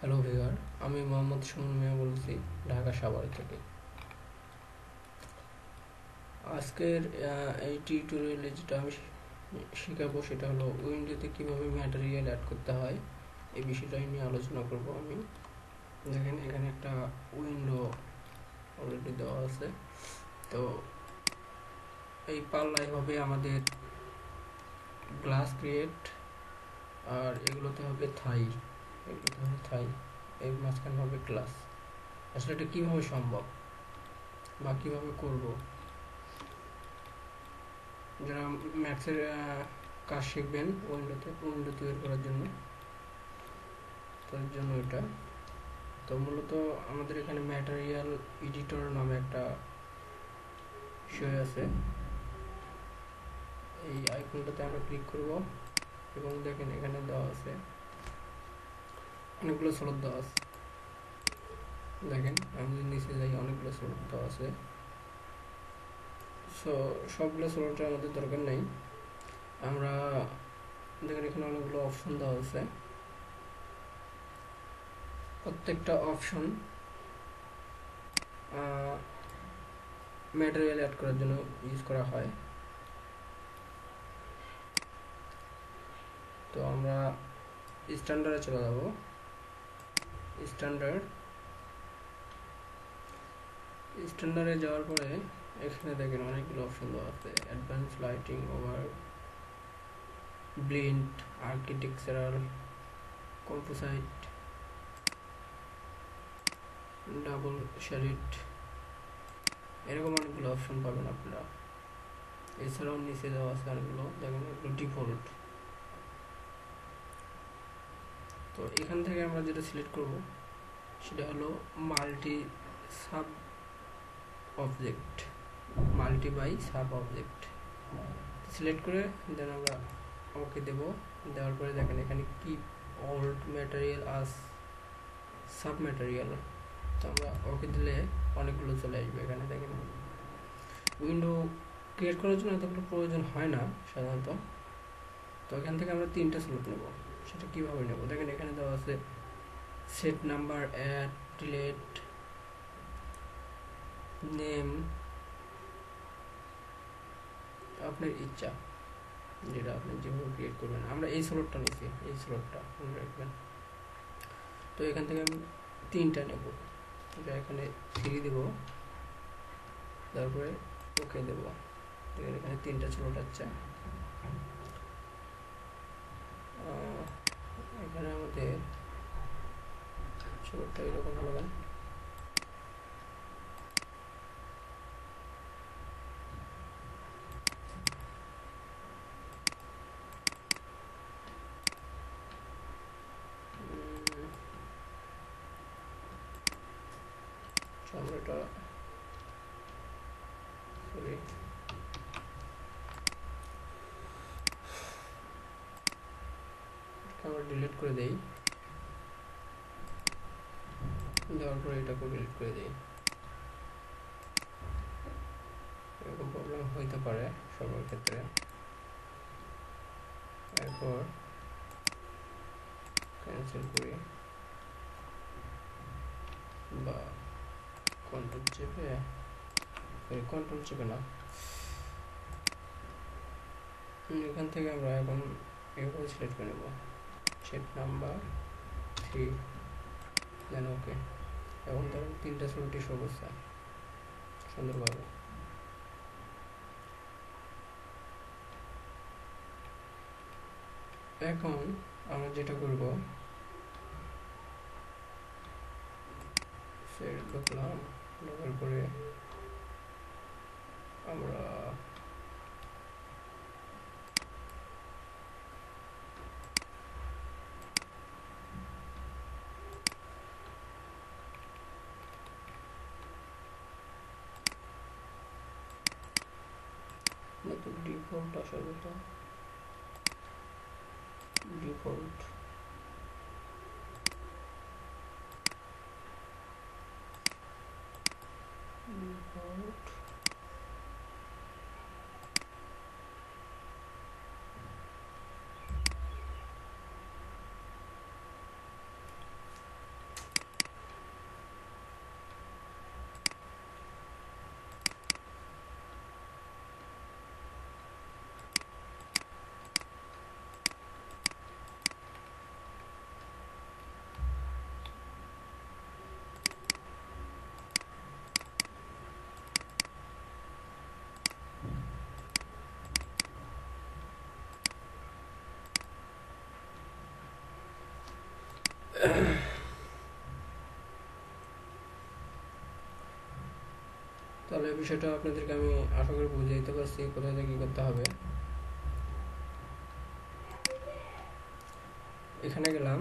Hello viewer, আমি মোহাম্মদ সুমন মিয়া বলছি ঢাকা সাভার থেকে। আজকের এই টিউটোরিয়ালে যেটা আমি শেখাবো সেটা হলো উইন্ডোতে কিভাবে ম্যাটেরিয়াল অ্যাড করতে হয়, এই বিষয়টা নিয়ে আলোচনা করব আমি। দেখেন এখানে একটা উইন্ডো অলরেডি দেওয়া আছে। তো এই পাল্লায় হবে আমাদের গ্লাস ক্রিয়েট, আর এগুলোতে হবে থাই, এর মাঝখানে হবে গ্লাস। আসলে এটা কীভাবে সম্ভব বা কীভাবে করব, যারা ম্যাথসের কাজ শিখবেন উইন্ডো তৈরি করার জন্য, তার জন্য এটা। তো মূলত আমাদের এখানে ম্যাটেরিয়াল এডিটর নামে একটা বিষয় আছে। এই আইকনটাতে আমরা ক্লিক করব এবং দেখেন এখানে দেওয়া আছে অনেকগুলো স্লট দেওয়া আছে। দেখেন আমি যদি নিচে যাই অনেকগুলো স্লট দেওয়া আছে। সো সবগুলো স্লটের আমাদের দরকার নেই। আমরা দেখেন এখানে অনেকগুলো অপশন দেওয়া আছে। প্রত্যেকটা অপশন ম্যাটেরিয়াল অ্যাড করার জন্য ইউজ করা হয়। তো আমরা স্ট্যান্ডার্ডে চলে যাব। স্ট্যান্ডার্ডে যাওয়ার পরে এখানে দেখেন অনেকগুলো অপশন দেওয়া আছে। Advance lighting, over, blind, architectural, composite, double shaded, এরকম অনেকগুলো অপশন পাবেন আপনারা। এছাড়াও নিচে দেওয়া আছে অনেকগুলো, দেখেন এগুলো ডিফল্ট। তো এখান থেকে আমরা যেটা সিলেক্ট করব সেটা হলো multi sub object, multi by sub object select করে দেন আমরা ওকে দেব। দেওয়ার পরে দেখেন এখানে কি ওল্ড ম্যাটেরিয়াল আস সাব ম্যাটেরিয়াল, তো আমরা ওকে দিলে অনেকগুলো চলে আসবে। এখানে দেখেন উইন্ডো ক্রিয়েট করার জন্য এতগুলো প্রয়োজন হয় না সাধারণত। তো এখান থেকে আমরা 3টা স্লট নেব। সেটা কীভাবে নেব দেখেন এখানে দেওয়া আছে set number, add, delete, name, আপনার ইচ্ছা, যেটা আপনি যেভাবে ক্রিয়েট করবেন। আমরা এই স্লটটা নিচ্ছি, এই স্লটটা মনে রাখবেন। তো এখান থেকে আমি 3টা নেব। এখানে 3 দেব, তারপরে ওকে দেব। এখানে 3টা স্লট আছে। এখানে আমাদের স্লটটা এরকম হবে। আমরা এটা আমরা ডিলিট করে দেই। দেওয়ার পরে এটাকে ডিলিট করে দিই। এরকম প্রবলেম হইতে পারে সবার ক্ষেত্রে। এরপর ক্যান্সেল করি বা কন্ট্রোল চেপে না, এখান থেকে আমরা এখন এভাবে সিলেক্ট করে নেব সেট নাম্বার 3, দেন ওকে। এখন ধরুন 3টা স্লটই শো করছে সুন্দরভাবে। এখন আমরা যেটা করব সেট ঢুকলাম, ঢোকার পরে আমরা ডিফল্ট আসার কথা, ডিফল্ট তাহলে বিষয়টা আপনাদেরকে আমি আশা করি বুঝে দিতে পারছি কোথায় থেকে কী করতে হবে। এখানে গেলাম,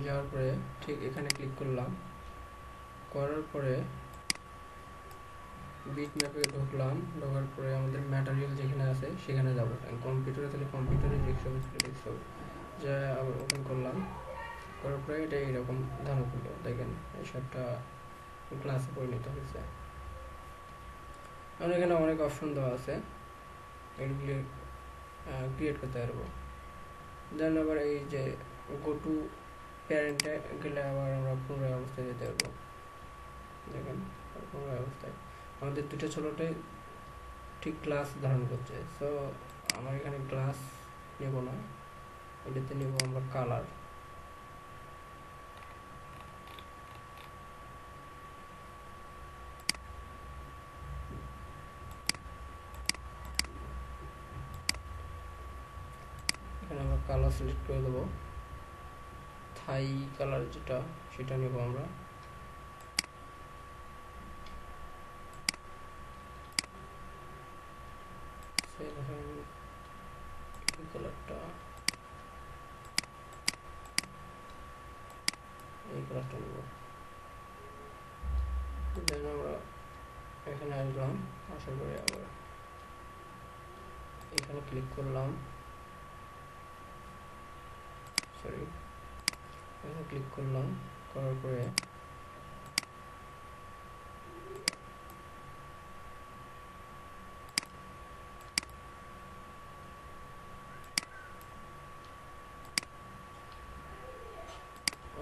যাওয়ার পরে ঠিক এখানে ক্লিক করলাম, করার পরে বিট ম্যাপে ঢুকলাম, ঢোকার পরে আমাদের ম্যাটেরিয়াল যেখানে আছে সেখানে যাবো। কম্পিউটারে তাহলে কম্পিউটারে ডেস্কটপে তাহলে ডেস্কটপ যা আবার ওপেন করলাম, করার পরে এটা এইরকম ধারণ করলো। দেখেন এই সবটা ক্লাসে পরিণত হয়েছে। আমার এখানে অনেক অপশন দেওয়া আছে, এগুলি ক্রিয়েট করতে পারবো। দেন আবার এই যে গো টু প্যারেন্টে গেলে আবার আমরা পুনরায় অবস্থায় যেতে পারবো। দেখেন পুনরায় অবস্থায় আমাদের দুটো ছোটোটাই ঠিক গ্লাস ধারণ করছে। সো আমার এখানে গ্লাস নেব না, এটাতে নেব আমরা কালার। এখানে আমরা কালার সিলেক্ট করে দেবো, থাই কালার যেটা সেটা নেব আমরা। এই কালারটা, এই কালারটা নেব। দেন আমরা এখানে আসলাম, আসার পরে আবার এখানে ক্লিক করলাম, সরি এখানে ক্লিক করলাম, করার পরে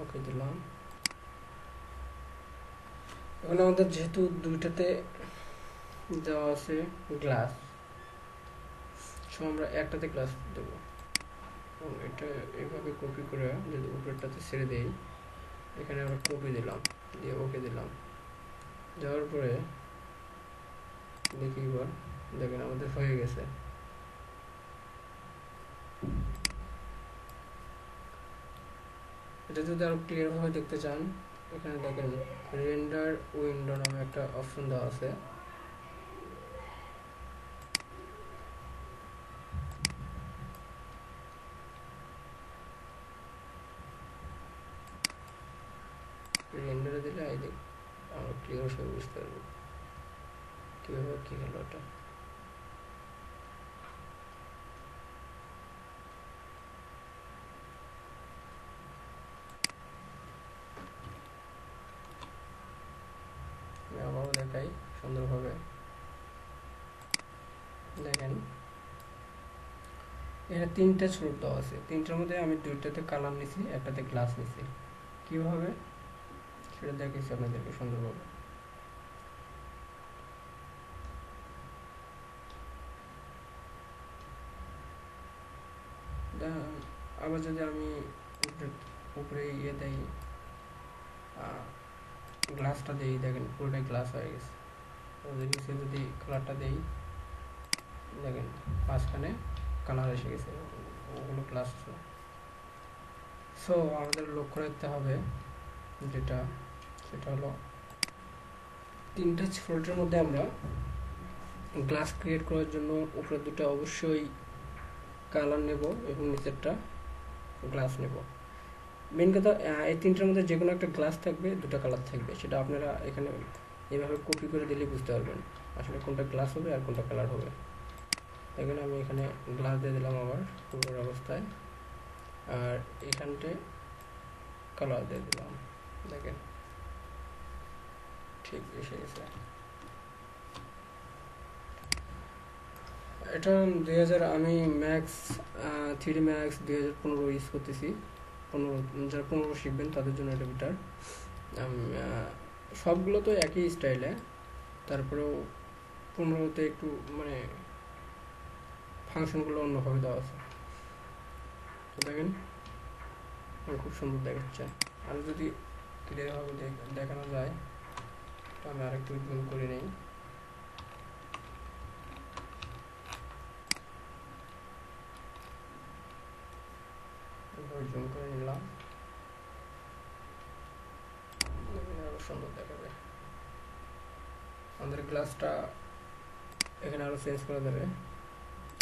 ওকে দিলাম। এখন আমাদের যেহেতু দুইটাতে দেওয়া আছে গ্লাস, সো আমরা একটাতে গ্লাস দেবো। এটা এভাবে কপি করে যদি উপরেরটাতে ছেড়ে দেই, এখানে আমরা কপি দিলাম, দিয়ে ওকে দিলাম। যাওয়ার পরে দেখি এবার, দেখেন আমাদের হয়ে গেছে। এটা যদি আরো ক্লিয়ারভাবে দেখতে চান, এখানে দেখেন রেন্ডার উইন্ডো নামে একটা অপশন দেওয়া আছে। রেন্ডারে দিলে এই দেখ আমরা ক্লিয়ার সব বুঝতে পারবো কীভাবে কী হলো এটা। আমি আবারও দেখাই সুন্দরভাবে। দেখেন এখানে তিনটা স্রোত দেওয়া আছে, তিনটার মধ্যে আমি দুইটাতে কালার নিছি, একটাতে গ্লাস নিছি। কীভাবে সেটা দেখেছি আপনাদেরকে সুন্দরভাবে। আবার যদি আমি উপরে ইয়ে দেই, গ্লাসটা দেই, দেখেন পুরোটাই গ্লাস হয়ে গেছে। নিচে যদি কালারটা দেই, দেখেন মাঝখানে কালার এসে গেছে, ওগুলো গ্লাস। সো আমাদের লক্ষ্য রাখতে হবে যেটা, সেটা হলো তিনটা ফোল্ডের মধ্যে আমরা গ্লাস ক্রিয়েট করার জন্য উপরে দুটো অবশ্যই কালার নেব এবং নিচেরটা গ্লাস নেব। মেন কথা এই তিনটার মধ্যে যে কোনো একটা গ্লাস থাকবে, দুটো কালার থাকবে, সেটা আপনারা এখানে এইভাবে কপি করে দিলে বুঝতে পারবেন আসলে কোনটা গ্লাস হবে আর কোনটা কালার হবে। দেখেন আমি এখানে গ্লাস দিয়ে দিলাম আবার পুরো অবস্থায়, আর এখানটায় কালার দিয়ে দিলাম। দেখেন ঠিক এসে গেছে। এটা 2000 আমি ম্যাক্স 3D ম্যাক্স 2015 ইউজ করতেছি। 15 যারা 15 শিখবেন তাদের জন্য এটা বেটার। সবগুলো তো একই স্টাইলে, তারপরেও 15তে একটু মানে ফাংশনগুলো অন্যভাবে দেওয়া আছে। তো দেখেন খুব সুন্দর দেখাচ্ছে। আর যদি ক্লিয়ারভাবে দেখানো যায়, তো আমি আরেকটু জুম করে নিই। জুম করে নিলাম। সুন্দর দেখাবে। আমাদের গ্লাসটা এখানে আরো চেঞ্জ করে দেবে।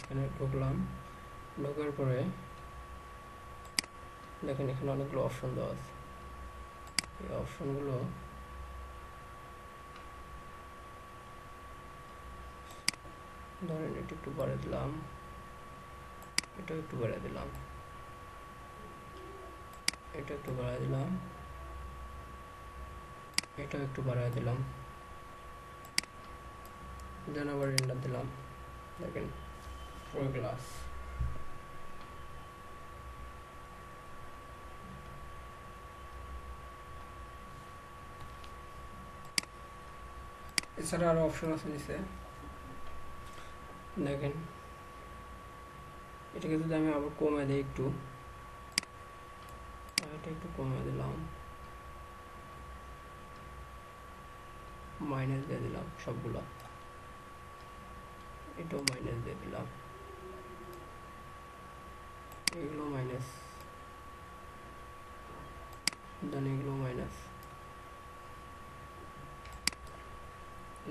এখানে ঢুকলাম, ঢোকার পরে দেখেন এখানে অনেকগুলো অপশন দেওয়া আছে। এই অপশনগুলো ধরেন এটা একটু বাড়িয়ে দিলাম, এটা একটু বাড়িয়ে দিলাম, এটা একটু বাড়িয়ে দিলাম, এটাও একটু বাড়িয়ে দিলাম, দেন আবার রেন্ডার দিলাম। দেখেন ফুল গ্লাস। এছাড়া আরো অপশন আছে নিচে, দেখেন এটাকে যদি আমি আবার কমে দিই একটু, এটা একটু কমে দিলাম, মাইনাস দিয়ে দিলাম সবগুলো, এটাও মাইনাস দিয়ে দিলাম, এগুলো মাইনাস, দেন এগুলো মাইনাস।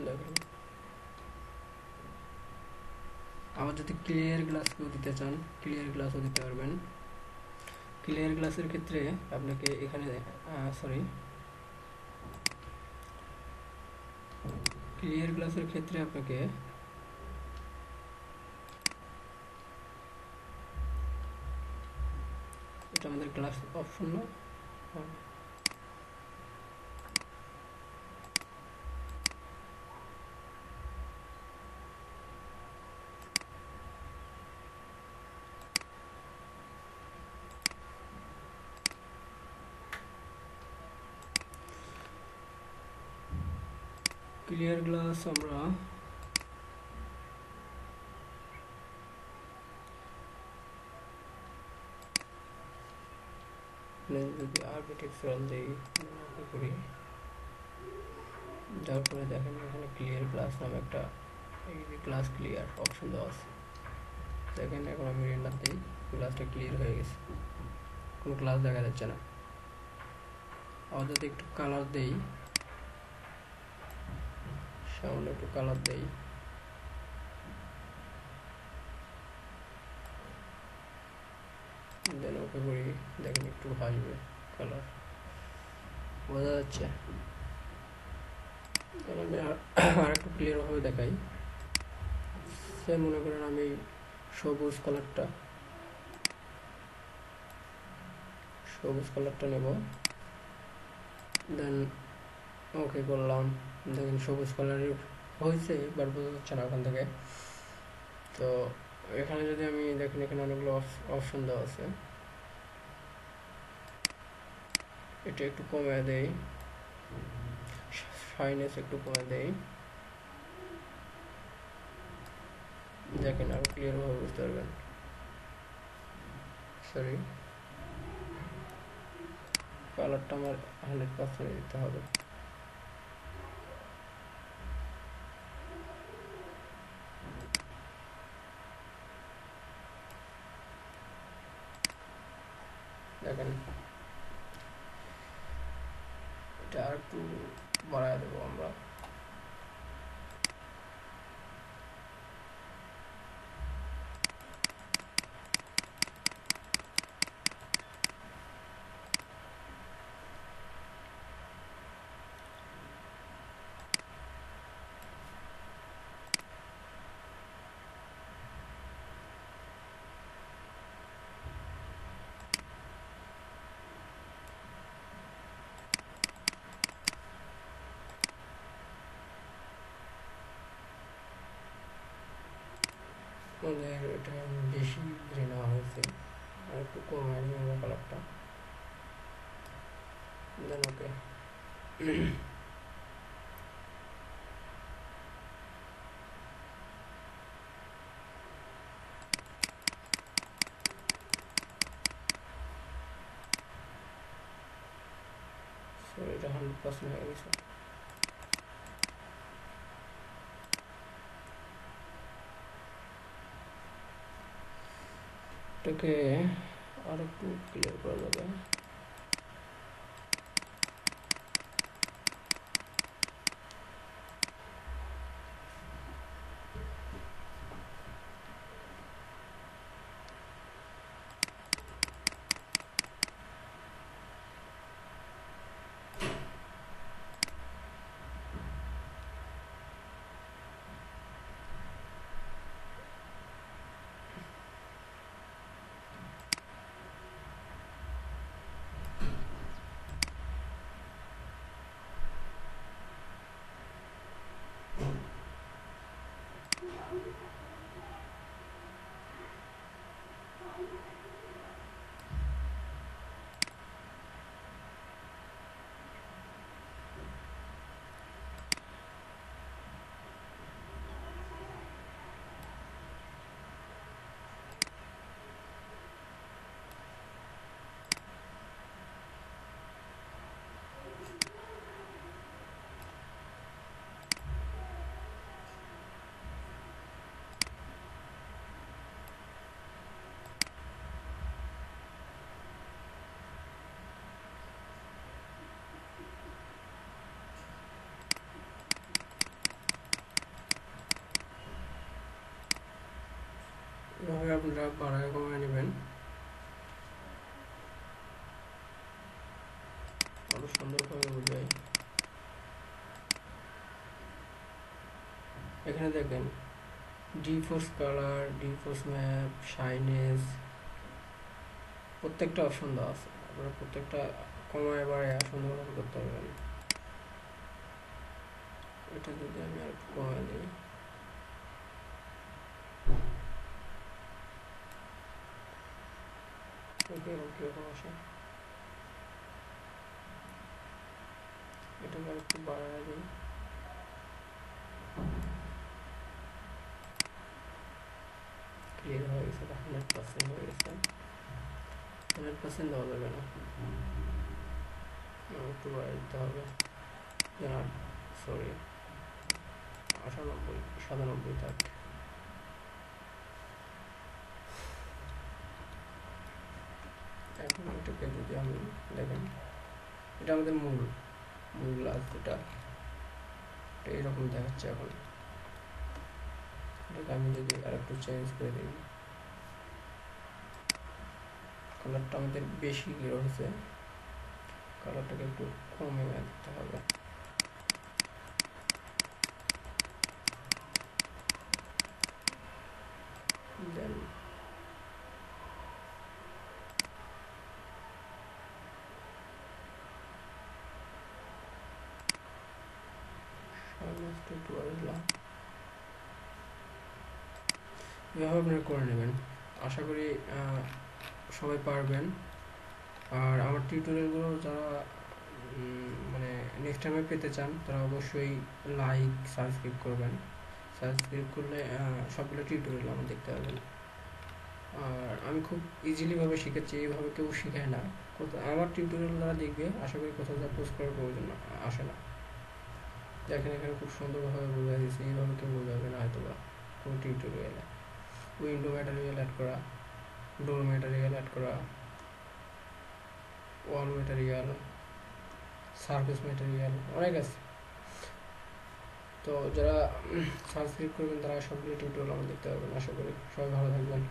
দেখেন আবার যদি ক্লিয়ার গ্লাস কেউ দিতে চান, ক্লিয়ার গ্লাসও দিতে পারবেন। ক্লিয়ার গ্লাসের ক্ষেত্রে আপনাকে এখানে ক্লিয়ার গ্লাসের ক্ষেত্রে আপনাকে এটা আমাদের গ্লাস অপশন না, ক্লিয়ার গ্লাস আমরা যদি আর্কিটেকচারাল দিই করি, তারপরে দেখেন এখানে ক্লিয়ার গ্লাস নামে একটা এই যে গ্লাস ক্লিয়ার অপশন দেওয়া আছে। দেখেন এখন আমি রেন্ডার দিই, গ্লাসটা ক্লিয়ার হয়ে গেছে, কোনো গ্লাস দেখা যাচ্ছে না। আবার যদি একটু কালার দেই, সামনে একটু কালার দেই, দেন ওকে করি, দেখেন একটু আসবে কালার, বোঝা যাচ্ছে। আমি আর একটু ক্লিয়ার ভাবে দেখাই। সে মনে করেন আমি সবুজ কালারটা নেব, দেন ওকে করলাম, দেখেন সবুজ কালারের হয়েছে, এবার বোঝা যাচ্ছে না ওখান থেকে। তো এখানে যদি আমি দেখেন এখানে অনেকগুলো অপশন দেওয়া আছে, এটা একটু কমে দেই, শাইনেস একটু কমে দেই, দেখেন আরো ক্লিয়ার ভাবে বুঝতে পারবেন। সরি, কালারটা আমার 100% দিতে হবে। দেখেন এটা আর একটু বাড়ায় দেবো আমরা, আমাদের এটা বেশি নেওয়া হয়েছে, আর একটু কমায় নিয়ে আমরা কালারটা, দেন ওকে। এটা 100% হয়ে গেছে। এটাকে আর একটু ক্লিয়ার করা যাবে। আপনারা বাড়ায় কমায় নেবেন, আরো সুন্দরভাবে বোঝায়। এখানে দেখেন divorce colour, divorce map, shyness, প্রত্যেকটা অপশন দেওয়া আছে। আপনারা প্রত্যেকটা কমায় বাড়ায় সুন্দরভাবে করতে পারবেন। এটা যদি আমি আর একটু কমায় দিই, কিরকম আসে, এটাকে আর একটু বাড়ায় দিই। ক্লিয়ার হয়ে গেছে, 100% হয়ে গেছে। 100% দেওয়া যাবে না, একটু বাড়াই দিতে হবে। সরি, 98, 97 থাক। এখন এটাকে যদি আমি দেখেন, এটা আমাদের মূল গ্লাস, এটা এইরকম দেখাচ্ছে। এখন এটাকে আমি যদি আর একটু চেঞ্জ করে দিই, কালারটা আমাদের বেশি রয়েছে, কালারটাকে একটু কমে দিতে হবে। দেন এভাবে আপনারা করে নেবেন। আশা করি সবাই পারবেন। আর আমার টিউটোরিয়ালগুলো যারা মানে নেক্সট টাইমে পেতে চান, তারা অবশ্যই লাইক, সাবস্ক্রাইব করবেন। সাবস্ক্রাইব করলে সবগুলো টিউটোরিয়াল আমার দেখতে পাবেন। আর আমি খুব ইজিলিভাবে শিখাচ্ছি, এইভাবে কেউ শেখায় না। আমার টিউটোরিয়াল যারা দেখবে, আশা করি কোথাও যা পোস্ট করার প্রয়োজন আসে না। দেখেন এখানে খুব সুন্দরভাবে বোঝা দিয়েছে, এইভাবে কেউ বোঝাবে না হয়তো বা কোনো টিউটোরিয়ালে। উইন্ডো ম্যাটেরিয়াল অ্যাড করা, ডোর ম্যাটেরিয়াল অ্যাড করা, ওয়াল ম্যাটেরিয়াল, সারফেস ম্যাটেরিয়াল, অনেক আছে। তো যারা সাবস্ক্রাইব করবেন তারা সবগুলো টিউটোরিয়াল আমার দেখতে পাবেন। আশা করি সবাই ভালো থাকবেন।